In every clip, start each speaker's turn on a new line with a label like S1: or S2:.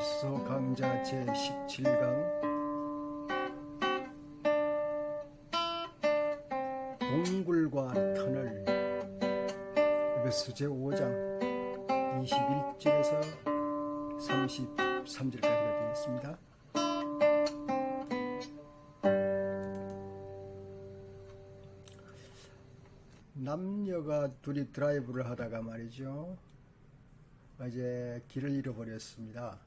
S1: 에베소 강좌 제17강 동굴과 터널. 에베소 제5장 21절에서 33절까지가 되겠습니다. 남녀가 둘이 드라이브를 하다가 말이죠, 이제 길을 잃어버렸습니다.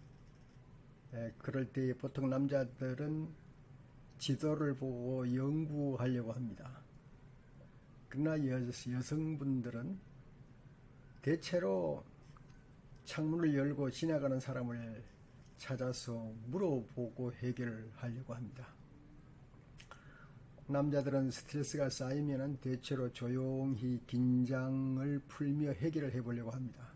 S1: 그럴 때 보통 남자들은 지도를 보고 연구하려고 합니다. 그러나 여성분들은 대체로 창문을 열고 지나가는 사람을 찾아서 물어보고 해결을 하려고 합니다. 남자들은 스트레스가 쌓이면 대체로 조용히 긴장을 풀며 해결을 해보려고 합니다.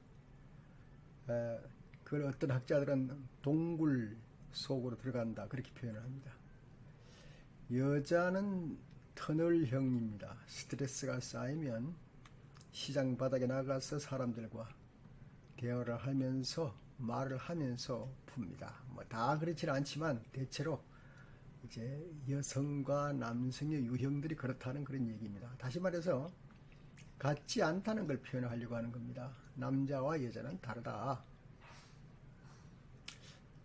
S1: 그걸 어떤 학자들은 동굴 속으로 들어간다, 그렇게 표현을 합니다. 여자는 터널형입니다. 스트레스가 쌓이면 시장 바닥에 나가서 사람들과 대화를 하면서 말을 하면서 풉니다. 뭐 다 그렇지는 않지만 대체로 이제 여성과 남성의 유형들이 그렇다는 그런 얘기입니다. 다시 말해서 같지 않다는 걸 표현하려고 하는 겁니다. 남자와 여자는 다르다.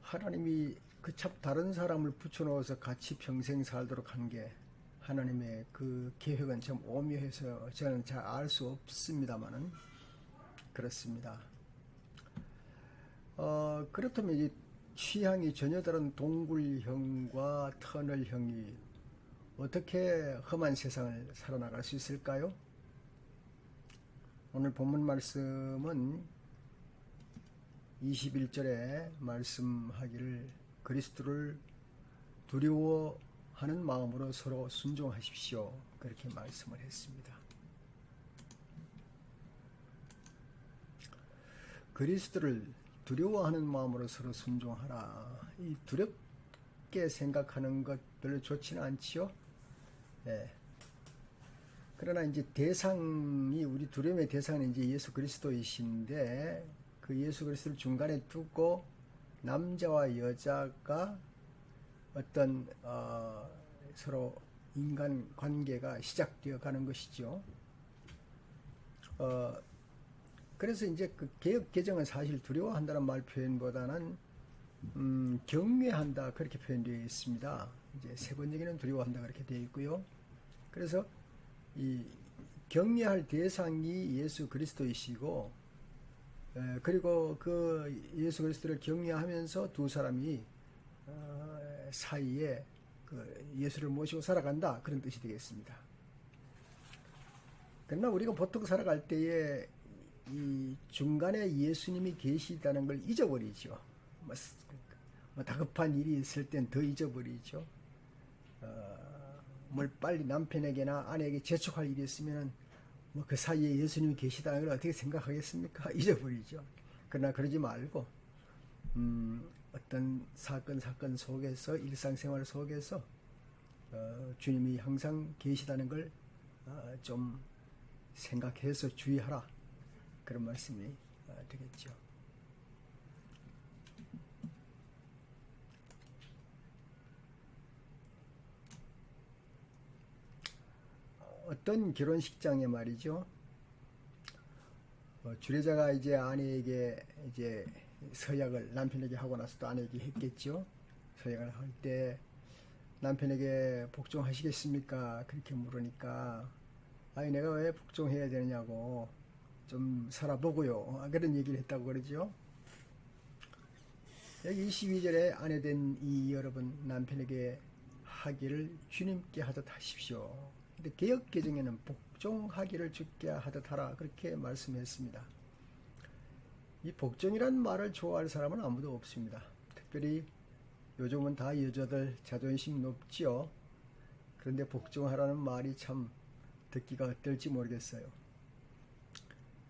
S1: 하나님이 그 참 다른 사람을 붙여놓아서 같이 평생 살도록 한 게 하나님의 그 계획은 참 오묘해서 저는 잘 알 수 없습니다만은 그렇습니다. 그렇다면 이 취향이 전혀 다른 동굴형과 터널형이 어떻게 험한 세상을 살아나갈 수 있을까요? 오늘 본문 말씀은 21절에 말씀하기를 그리스도를 두려워하는 마음으로 서로 순종하십시오, 그렇게 말씀을 했습니다. 그리스도를 두려워하는 마음으로 서로 순종하라. 이 두렵게 생각하는 것 별로 좋지는 않지요. 그러나 이제 대상이, 우리 두려움의 대상은 이제 예수 그리스도이신데, 그 예수 그리스도를 중간에 두고 남자와 여자가 어떤 서로 인간 관계가 시작되어 가는 것이죠. 그래서 이제 그 개역 개정은 사실 두려워한다는 말 표현보다는 경외한다, 그렇게 표현되어 있습니다. 이제 세 번역에는 두려워한다 그렇게 되어 있고요. 그래서 이 경외할 대상이 예수 그리스도이시고, 그리고 그 예수 그리스도를 경외하면서 두 사람이 사이에 그 예수를 모시고 살아간다, 그런 뜻이 되겠습니다. 그러나 우리가 보통 살아갈 때에 이 중간에 예수님이 계시다는 걸 잊어버리죠. 뭐 다급한 일이 있을 땐 더 잊어버리죠. 뭘 빨리 남편에게나 아내에게 재촉할 일이 있으면 뭐 그 사이에 예수님이 계시다는 걸 어떻게 생각하겠습니까? 잊어버리죠. 그러나 그러지 말고 어떤 사건 속에서, 일상생활 속에서 주님이 항상 계시다는 걸 좀 생각해서 주의하라, 그런 말씀이 되겠죠. 어떤 결혼식장에 말이죠, 주례자가 이제 아내에게 이제 서약을 남편에게 하고 나서 또 아내에게 했겠죠. 서약을 할 때 남편에게 복종하시겠습니까? 그렇게 물으니까, 아니 내가 왜 복종해야 되느냐고, 좀 살아보고요, 그런 얘기를 했다고 그러죠. 여기 22절에 아내된 이 여러분, 남편에게 하기를 주님께 하듯 하십시오. 근데 개역 개정에는 복종하기를 주께 하듯 하라, 그렇게 말씀했습니다. 이 복종이란 말을 좋아할 사람은 아무도 없습니다. 특별히 요즘은 다 여자들 자존심 높지요. 그런데 복종하라는 말이 참 듣기가 어떨지 모르겠어요.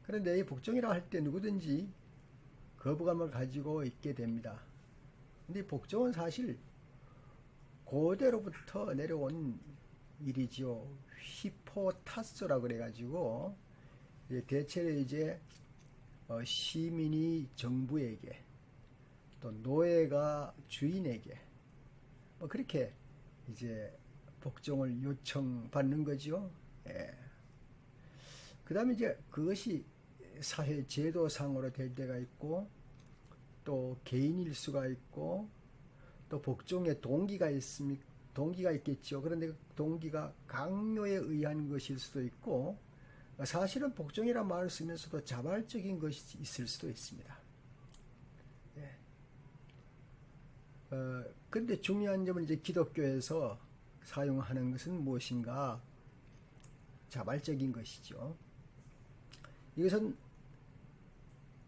S1: 그런데 이 복종이라 할 때 누구든지 거부감을 가지고 있게 됩니다. 근데 이 복종은 사실 고대로부터 내려온 일이죠. 히포타스라 그래가지고 대체로 이제 시민이 정부에게 또 노예가 주인에게 뭐 그렇게 이제 복종을 요청받는 거죠. 예. 그 다음에 이제 그것이 사회 제도상으로 될 때가 있고, 또 개인일 수가 있고, 또 복종의 동기가 있겠죠. 그런데 그 동기가 강요에 의한 것일 수도 있고, 사실은 복종이란 말을 쓰면서도 자발적인 것이 있을 수도 있습니다. 예. 근데 중요한 점은 이제 기독교에서 사용하는 것은 무엇인가? 자발적인 것이죠. 이것은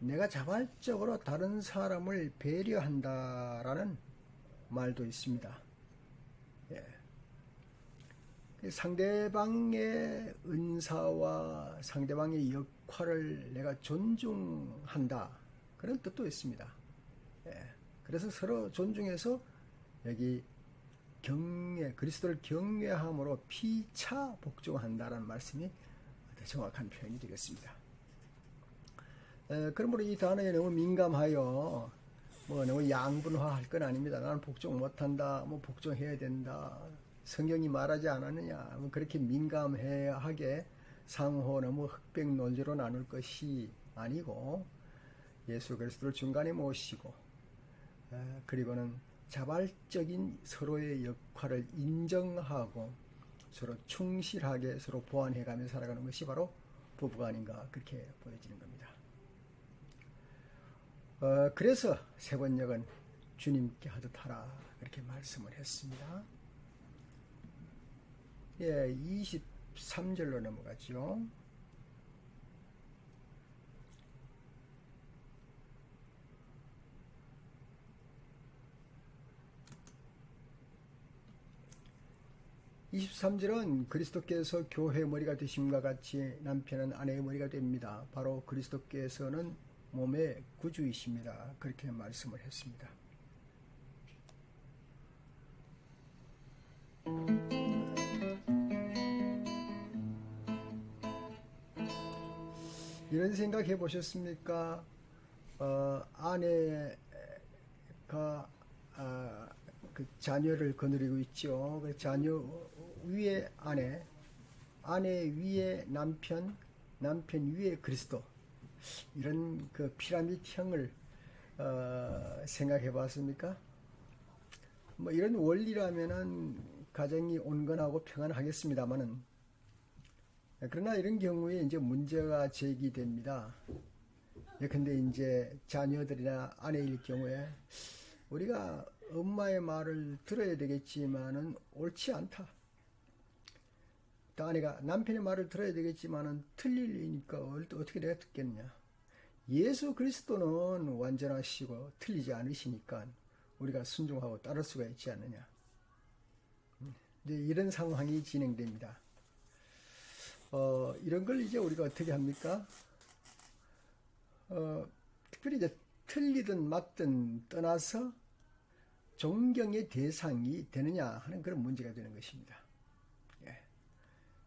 S1: 내가 자발적으로 다른 사람을 배려한다라는 말도 있습니다. 예. 상대방의 은사와 상대방의 역할을 내가 존중한다, 그런 뜻도 있습니다. 예. 그래서 서로 존중해서 여기 그리스도를 경외함으로 피차 복종한다라는 말씀이 더 정확한 표현이 되겠습니다. 그러므로 이 단어에 너무 민감하여 뭐 너무 양분화할 건 아닙니다. 나는 복종 못한다, 뭐 복종해야 된다, 성경이 말하지 않았느냐, 뭐 그렇게 민감하게 상호 너무 흑백논지로 나눌 것이 아니고, 예수 그리스도를 중간에 모시고, 그리고는 자발적인 서로의 역할을 인정하고 서로 충실하게 서로 보완해가며 살아가는 것이 바로 부부가 아닌가, 그렇게 보여지는 겁니다. 그래서 세 번역은 주님께 하듯 하라, 그렇게 말씀을 했습니다. 예, 23절로 넘어가죠. (23절은) 그리스도께서 교회의 머리가 되심과 같이 남편은 아내의 머리가 됩니다. 바로 그리스도께서는 몸의 구주이십니다. 그렇게 말씀을 했습니다. 이런 생각 해보셨습니까? 아내가 그 자녀를 거느리고 있죠. 그 자녀 위에 아내 위에 남편 위에 그리스도, 이런 그 피라미드형을 생각해 봤습니까? 뭐 이런 원리라면은 가정이 온건하고 평안하겠습니다만은, 그러나 이런 경우에 이제 문제가 제기됩니다. 근데 이제 자녀들이나 아내일 경우에 우리가 엄마의 말을 들어야 되겠지만은 옳지 않다, 또 아내가 남편의 말을 들어야 되겠지만은 틀리니까 어떻게 내가 듣겠냐, 예수 그리스도는 완전하시고 틀리지 않으시니까 우리가 순종하고 따를 수가 있지 않느냐. 이제 이런 상황이 진행됩니다. 이런 걸 이제 우리가 어떻게 합니까? 특별히 이제 틀리든 맞든 떠나서 존경의 대상이 되느냐 하는 그런 문제가 되는 것입니다. 예.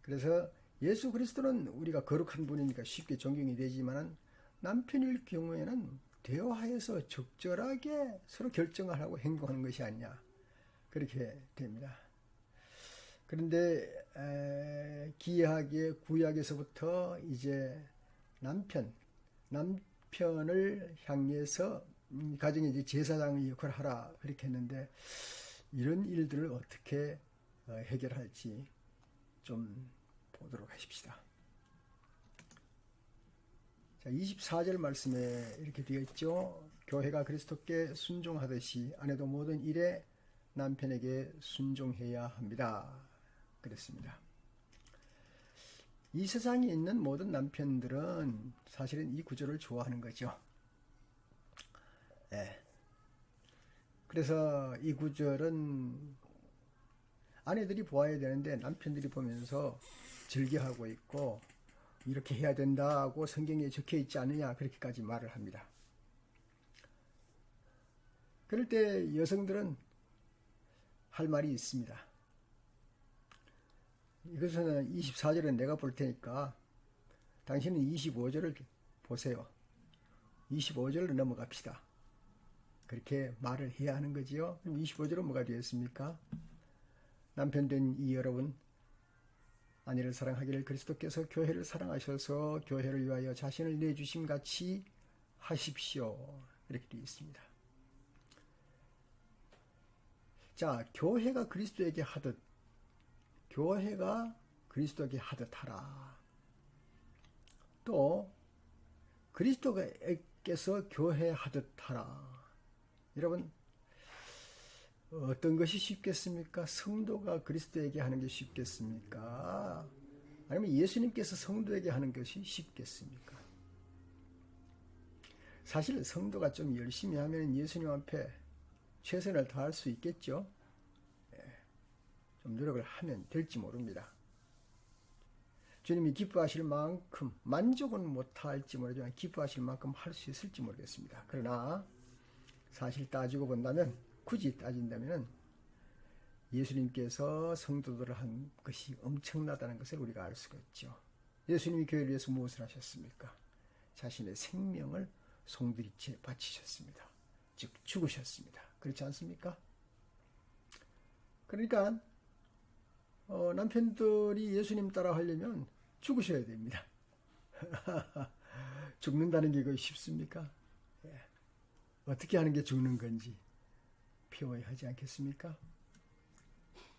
S1: 그래서 예수 그리스도는 우리가 거룩한 분이니까 쉽게 존경이 되지만은, 남편일 경우에는 대화해서 적절하게 서로 결정을 하고 행동하는 것이 아니냐, 그렇게 됩니다. 그런데 기이하게 구약에서부터 이제 남편을 향해서 가정의 이제 제사장의 역할을 하라, 그렇게 했는데, 이런 일들을 어떻게 해결할지 좀 보도록 하십시다. 자, 24절 말씀에 이렇게 되어 있죠. 교회가 그리스도께 순종하듯이 아내도 모든 일에 남편에게 순종해야 합니다, 그랬습니다. 이 세상에 있는 모든 남편들은 사실은 이 구절을 좋아하는 거죠. 네. 그래서 이 구절은 아내들이 보아야 되는데 남편들이 보면서 즐겨하고 있고, 이렇게 해야 된다고 성경에 적혀 있지 않느냐, 그렇게까지 말을 합니다. 그럴 때 여성들은 할 말이 있습니다. 이것은 24절은 내가 볼 테니까 당신은 25절을 보세요. 25절로 넘어갑시다. 그렇게 말을 해야 하는 거지요. 그럼 25절은 뭐가 되었습니까? 남편 된 이 여러분, 아내를 사랑하기를 그리스도께서 교회를 사랑하셔서 교회를 위하여 자신을 내주심 같이 하십시오. 이렇게 되어 있습니다. 자, 교회가 그리스도에게 하듯 하라. 또 그리스도께서 교회 하듯 하라. 여러분, 어떤 것이 쉽겠습니까? 성도가 그리스도에게 하는 게 쉽겠습니까? 아니면 예수님께서 성도에게 하는 것이 쉽겠습니까? 사실 성도가 좀 열심히 하면 예수님 앞에 최선을 다할 수 있겠죠. 좀 노력을 하면 될지 모릅니다. 주님이 기뻐하실 만큼, 만족은 못할지 모르지만 기뻐하실 만큼 할 수 있을지 모르겠습니다. 그러나 사실 따지고 본다면, 굳이 따진다면 예수님께서 성도들을 한 것이 엄청나다는 것을 우리가 알 수가 있죠. 예수님이 교회를 위해서 무엇을 하셨습니까? 자신의 생명을 송두리째 바치셨습니다. 즉 죽으셨습니다. 그렇지 않습니까? 그러니까 남편들이 예수님 따라 하려면 죽으셔야 됩니다. 죽는다는 게 그거 쉽습니까? 예. 어떻게 하는 게 죽는 건지 표현해야 하지 않겠습니까?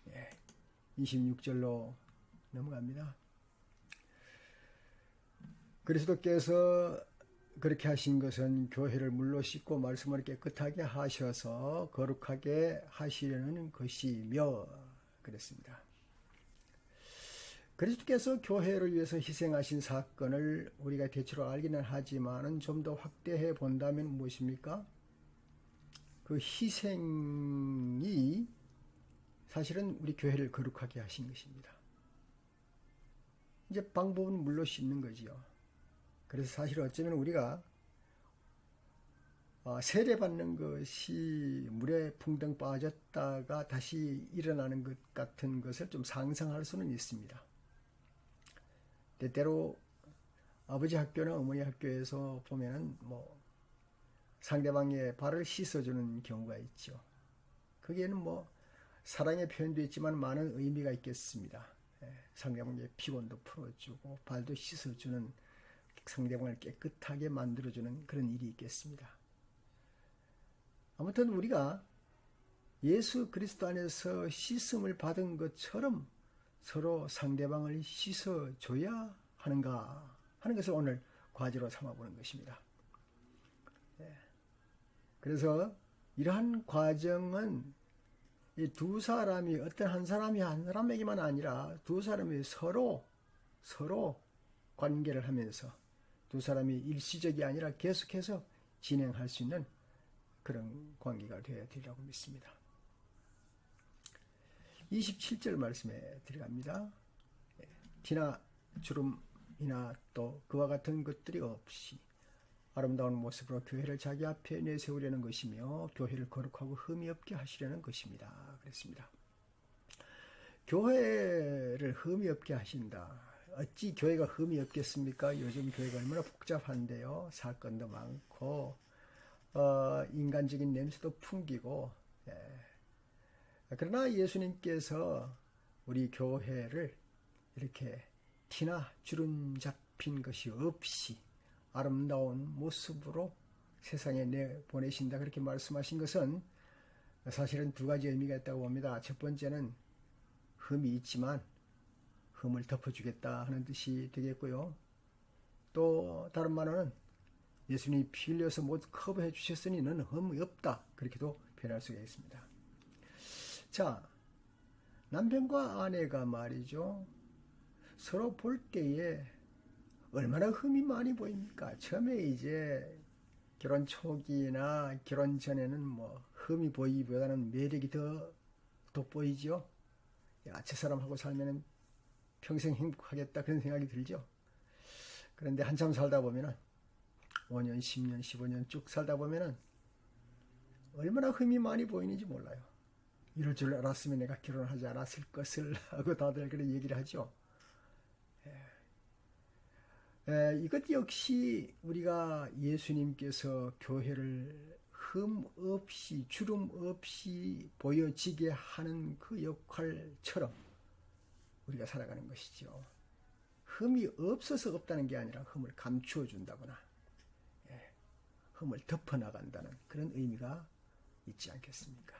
S1: 예. 26절로 넘어갑니다. 그리스도께서 그렇게 하신 것은 교회를 물로 씻고 말씀을 깨끗하게 하셔서 거룩하게 하시려는 것이며 그랬습니다. 그리스도께서 교회를 위해서 희생하신 사건을 우리가 대체로 알기는 하지만 좀 더 확대해 본다면 무엇입니까? 그 희생이 사실은 우리 교회를 거룩하게 하신 것입니다. 이제 방법은 물로 씻는 거지요. 그래서 사실 어쩌면 우리가 세례받는 것이 물에 풍덩 빠졌다가 다시 일어나는 것 같은 것을 좀 상상할 수는 있습니다. 때때로 아버지 학교나 어머니 학교에서 보면은 상대방의 발을 씻어주는 경우가 있죠. 거기에는 사랑의 표현도 있지만 많은 의미가 있겠습니다. 상대방의 피곤도 풀어주고 발도 씻어주는, 상대방을 깨끗하게 만들어주는 그런 일이 있겠습니다. 아무튼 우리가 예수 그리스도 안에서 씻음을 받은 것처럼 서로 상대방을 씻어줘야 하는가 하는 것을 오늘 과제로 삼아보는 것입니다. 그래서 이러한 과정은 이 두 사람이, 어떤 한 사람이 한 사람에게만 아니라 두 사람이 서로 관계를 하면서 두 사람이 일시적이 아니라 계속해서 진행할 수 있는 그런 관계가 되어야 되리라고 믿습니다. 27절 말씀에 들어갑니다. 티나 주름이나 또 그와 같은 것들이 없이 아름다운 모습으로 교회를 자기 앞에 내세우려는 것이며 교회를 거룩하고 흠이 없게 하시려는 것입니다. 그랬습니다. 교회를 흠이 없게 하신다. 어찌 교회가 흠이 없겠습니까? 요즘 교회가 얼마나 복잡한데요. 사건도 많고 인간적인 냄새도 풍기고. 그러나 예수님께서 우리 교회를 이렇게 티나 주름 잡힌 것이 없이 아름다운 모습으로 세상에 내보내신다, 그렇게 말씀하신 것은 사실은 두 가지 의미가 있다고 봅니다. 첫 번째는 흠이 있지만 흠을 덮어주겠다 하는 뜻이 되겠고요. 또 다른 말로는 예수님이 피 흘려서 모두 커버해 주셨으니 너는 흠이 없다, 그렇게도 표현할 수가 있습니다. 자, 남편과 아내가 말이죠, 서로 볼 때에 얼마나 흠이 많이 보입니까? 처음에 이제 결혼 초기나 결혼 전에는 흠이 보이기보다는 매력이 더 돋보이죠. 야, 저 사람하고 살면 평생 행복하겠다, 그런 생각이 들죠. 그런데 한참 살다 보면은 5년, 10년, 15년 쭉 살다 보면은 얼마나 흠이 많이 보이는지 몰라요. 이럴 줄 알았으면 내가 결혼하지 않았을 것을 하고 다들 그런 얘기를 하죠. 이것 역시 우리가 예수님께서 교회를 흠 없이 주름 없이 보여지게 하는 그 역할처럼 우리가 살아가는 것이죠. 흠이 없어서 없다는 게 아니라 흠을 감추어 준다거나 흠을 덮어나간다는 그런 의미가 있지 않겠습니까?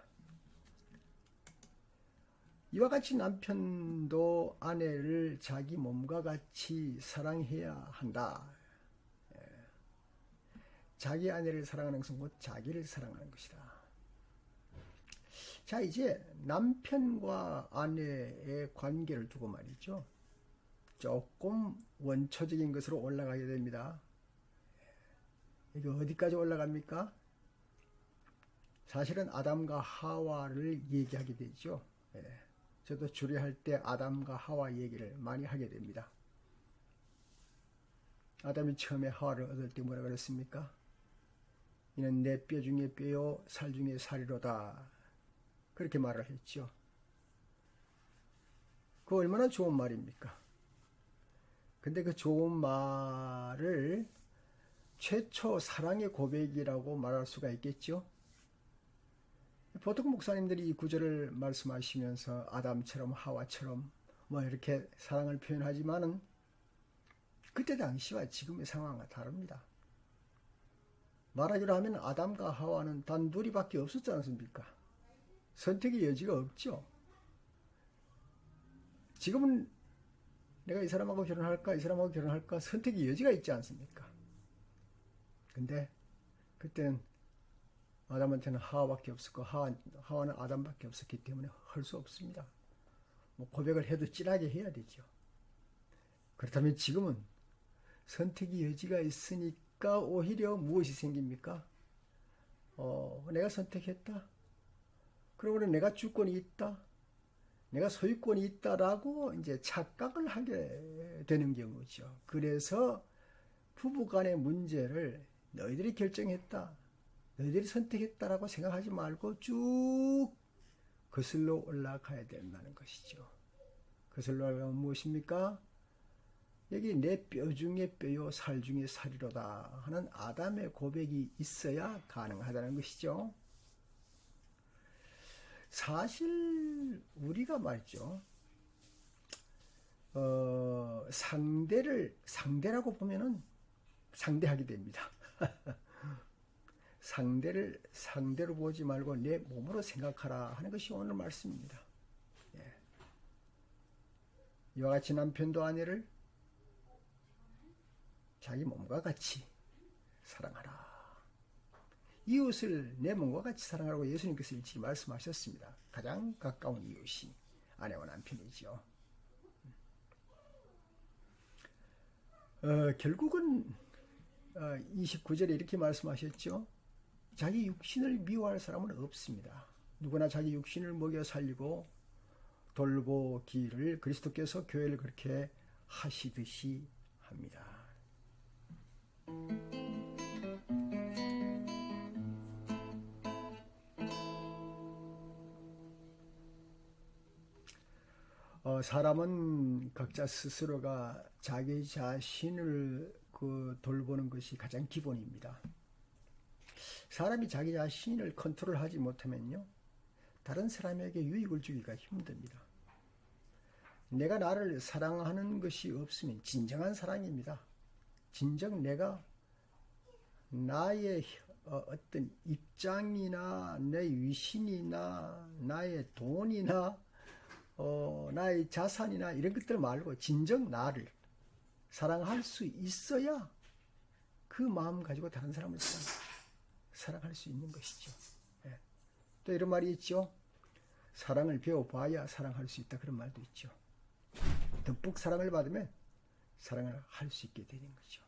S1: 이와 같이 남편도 아내를 자기 몸과 같이 사랑해야 한다. 자기 아내를 사랑하는 것은 곧 자기를 사랑하는 것이다. 자, 이제 남편과 아내의 관계를 두고 말이죠. 조금 원초적인 것으로 올라가게 됩니다. 이게 어디까지 올라갑니까? 사실은 아담과 하와를 얘기하게 되죠. 저도 주례할 때 아담과 하와 얘기를 많이 하게 됩니다. 아담이 처음에 하와를 얻을 때 뭐라 그랬습니까? 이는 내 뼈 중에 뼈요 살 중에 살이로다. 그렇게 말을 했죠. 그 얼마나 좋은 말입니까? 근데 그 좋은 말을 최초 사랑의 고백이라고 말할 수가 있겠죠. 보통 목사님들이 이 구절을 말씀하시면서 아담처럼 하와처럼 뭐 이렇게 사랑을 표현하지만은 그때 당시와 지금의 상황과 다릅니다. 말하기로 하면 아담과 하와는 단 둘이밖에 없었지 않습니까? 선택의 여지가 없죠. 지금은 내가 이 사람하고 결혼할까, 이 사람하고 결혼할까 선택의 여지가 있지 않습니까? 근데 그때는 아담한테는 하와밖에 없었고 하와는 아담밖에 없었기 때문에 할 수 없습니다. 뭐 고백을 해도 찐하게 해야 되죠. 그렇다면 지금은 선택의 여지가 있으니까 오히려 무엇이 생깁니까? 내가 선택했다. 그러고 내가 주권이 있다. 내가 소유권이 있다라고 이제 착각을 하게 되는 경우죠. 그래서 부부간의 문제를 너희들이 결정했다. 너희들이 선택했다라고 생각하지 말고 쭉 거슬러 올라가야 된다는 것이죠. 거슬러 올라가면 무엇입니까? 여기 내 뼈 중에 뼈요 살 중에 살이로다 하는 아담의 고백이 있어야 가능하다는 것이죠. 사실 우리가 말이죠. 상대라고 보면은 상대하게 됩니다. 상대를 상대로 보지 말고 내 몸으로 생각하라 하는 것이 오늘 말씀입니다. 이와 같이 남편도 아내를 자기 몸과 같이 사랑하라. 이웃을 내 몸과 같이 사랑하라고 예수님께서 일찍이 말씀하셨습니다. 가장 가까운 이웃이 아내와 남편이죠. 결국은 29절에 이렇게 말씀하셨죠. 자기 육신을 미워할 사람은 없습니다. 누구나 자기 육신을 먹여 살리고 돌보기를 그리스도께서 교회를 그렇게 하시듯이 합니다. 사람은 각자 스스로가 자기 자신을 돌보는 것이 가장 기본입니다. 사람이 자기 자신을 컨트롤하지 못하면요, 다른 사람에게 유익을 주기가 힘듭니다. 내가 나를 사랑하는 것이 없으면 진정한 사랑입니다. 진정 내가 나의 어떤 입장이나 내 위신이나 나의 돈이나 나의 자산이나 이런 것들 말고 진정 나를 사랑할 수 있어야 그 마음 가지고 다른 사람을 사랑할 수 있는 것이죠. 또 이런 말이 있죠. 사랑을 배워봐야 사랑할 수 있다. 그런 말도 있죠. 듬뿍 사랑을 받으면 사랑을 할 수 있게 되는 거죠.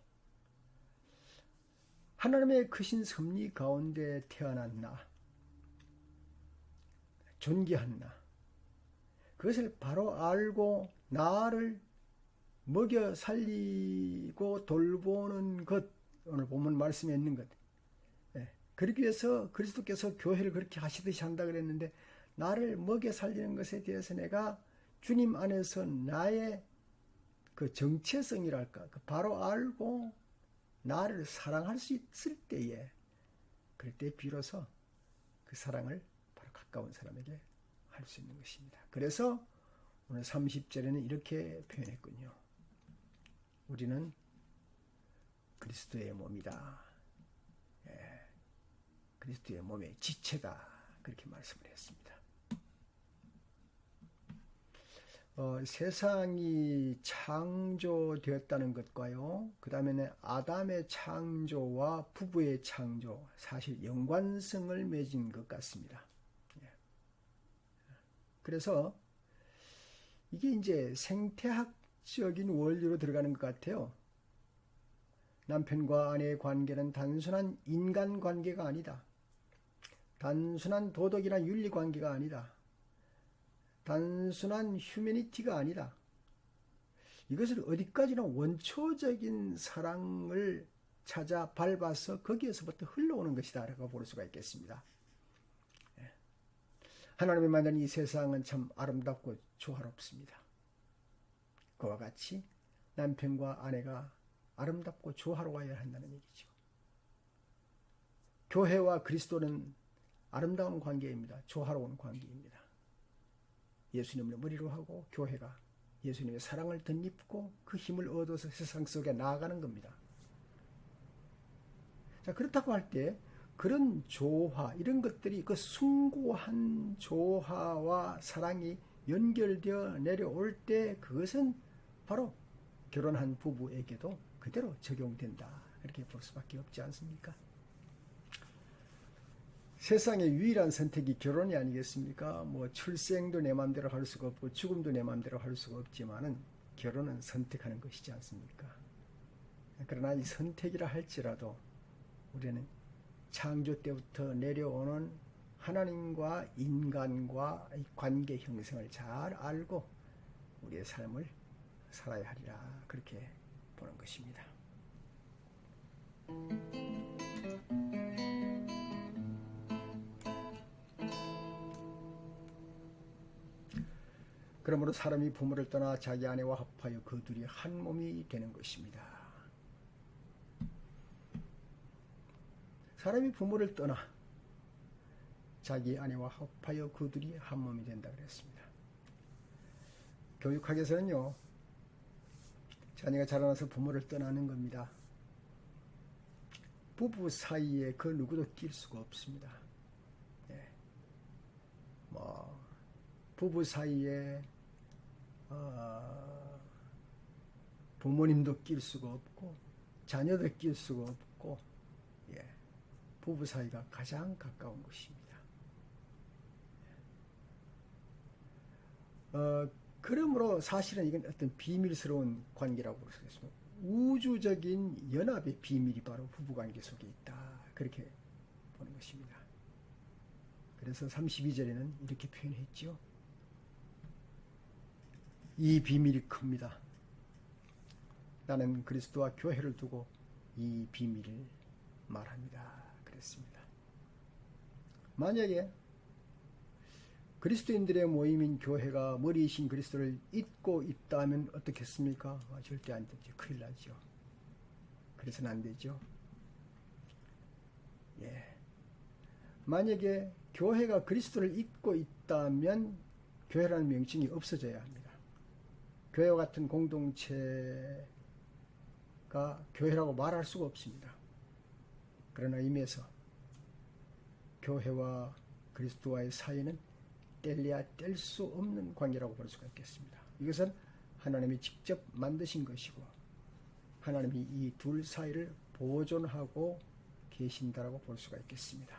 S1: 하나님의 크신 섭리 가운데 태어난 나, 존귀한 나, 그것을 바로 알고 나를 먹여 살리고 돌보는 것, 오늘 본문 말씀에 있는 것. 그러기 위해서 그리스도께서 교회를 그렇게 하시듯이 한다 그랬는데, 나를 먹여 살리는 것에 대해서 내가 주님 안에서 나의 그 정체성이랄까, 바로 알고 나를 사랑할 수 있을 때에 그럴 때 비로소 그 사랑을 바로 가까운 사람에게 할 수 있는 것입니다. 그래서 오늘 30절에는 이렇게 표현했군요. 우리는 그리스도의 몸이다. 예, 그리스도의 몸의 지체다. 그렇게 말씀을 했습니다. 세상이 창조되었다는 것과요, 그 다음에는 아담의 창조와 부부의 창조, 사실 연관성을 맺은 것 같습니다. 그래서 이게 이제 생태학적인 원리로 들어가는 것 같아요. 남편과 아내의 관계는 단순한 인간 관계가 아니다. 단순한 도덕이나 윤리 관계가 아니다. 단순한 휴머니티가 아니다. 이것을 어디까지나 원초적인 사랑을 찾아 밟아서 거기에서부터 흘러오는 것이다 라고 볼 수가 있겠습니다. 하나님이 만든 이 세상은 참 아름답고 조화롭습니다. 그와 같이 남편과 아내가 아름답고 조화로워야 한다는 얘기죠. 교회와 그리스도는 아름다운 관계입니다. 조화로운 관계입니다. 예수님을 머리로 하고 교회가 예수님의 사랑을 덧입고 그 힘을 얻어서 세상 속에 나아가는 겁니다. 자, 그렇다고 할 때 그런 조화, 이런 것들이 그 숭고한 조화와 사랑이 연결되어 내려올 때 그것은 바로 결혼한 부부에게도 그대로 적용된다. 이렇게 볼 수밖에 없지 않습니까? 세상의 유일한 선택이 결혼이 아니겠습니까? 뭐 출생도 내 마음대로 할 수가 없고 죽음도 내 마음대로 할 수가 없지만은 결혼은 선택하는 것이지 않습니까? 그러나 이 선택이라 할지라도 우리는 창조 때부터 내려오는 하나님과 인간과 이 관계 형성을 잘 알고 우리의 삶을 살아야 하리라, 그렇게 보는 것입니다. 그러므로 사람이 부모를 떠나 자기 아내와 합하여 그 둘이 한 몸이 되는 것입니다. 사람이 부모를 떠나 자기 아내와 합하여 그 둘이 한 몸이 된다 그랬습니다. 교육학에서는요, 자녀가 자라나서 부모를 떠나는 겁니다. 부부 사이에 그 누구도 낄 수가 없습니다. 부부 사이에 부모님도 낄 수가 없고 자녀도 낄 수가 없고, 부부 사이가 가장 가까운 것입니다. 그러므로 사실은 이건 어떤 비밀스러운 관계라고 볼 수 있습니다. 우주적인 연합의 비밀이 바로 부부관계 속에 있다, 그렇게 보는 것입니다. 그래서 32절에는 이렇게 표현했죠. 이 비밀이 큽니다. 나는 그리스도와 교회를 두고 이 비밀을 말합니다. 그랬습니다. 만약에 그리스도인들의 모임인 교회가 머리이신 그리스도를 잊고 있다면 어떻겠습니까? 절대 안 되죠. 큰일 나죠. 그래서는 안 되죠. 만약에 교회가 그리스도를 잊고 있다면 교회라는 명칭이 없어져야 합니다. 교회와 같은 공동체가 교회라고 말할 수가 없습니다. 그러나 의미에서 교회와 그리스도와의 사이는 뗄래야 뗄 수 없는 관계라고 볼 수가 있겠습니다. 이것은 하나님이 직접 만드신 것이고 하나님이 이 둘 사이를 보존하고 계신다라고 볼 수가 있겠습니다.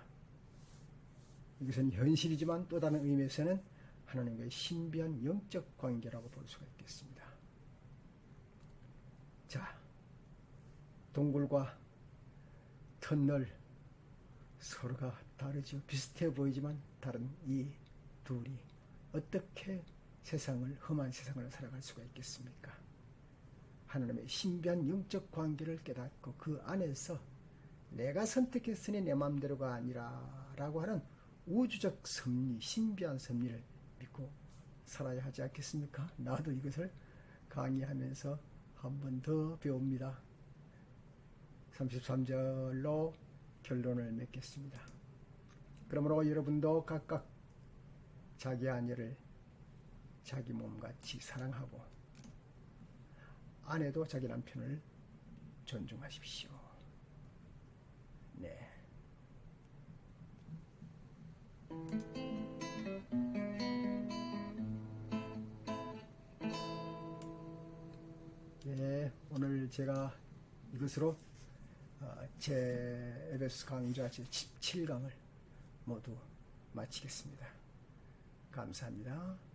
S1: 이것은 현실이지만 또 다른 의미에서는 하나님과의 신비한 영적 관계라고 볼 수가 있겠습니다. 자, 동굴과 터널 서로가 다르죠. 비슷해 보이지만 다른 이 둘이 어떻게 험한 세상을 살아갈 수가 있겠습니까? 하나님의 신비한 영적 관계를 깨닫고 그 안에서 내가 선택했으니 내 마음대로가 아니라 라고 하는 우주적 섭리, 신비한 섭리를 믿고 살아야 하지 않겠습니까? 나도 이것을 강의하면서 한 번 더 배웁니다. 33절로 결론을 맺겠습니다. 그러므로 여러분도 각각 자기 아내를 자기 몸같이 사랑하고 아내도 자기 남편을 존중하십시오. 네. 네, 오늘 제가 이것으로 제 에베소 강좌 제 17강을 모두 마치겠습니다. 감사합니다.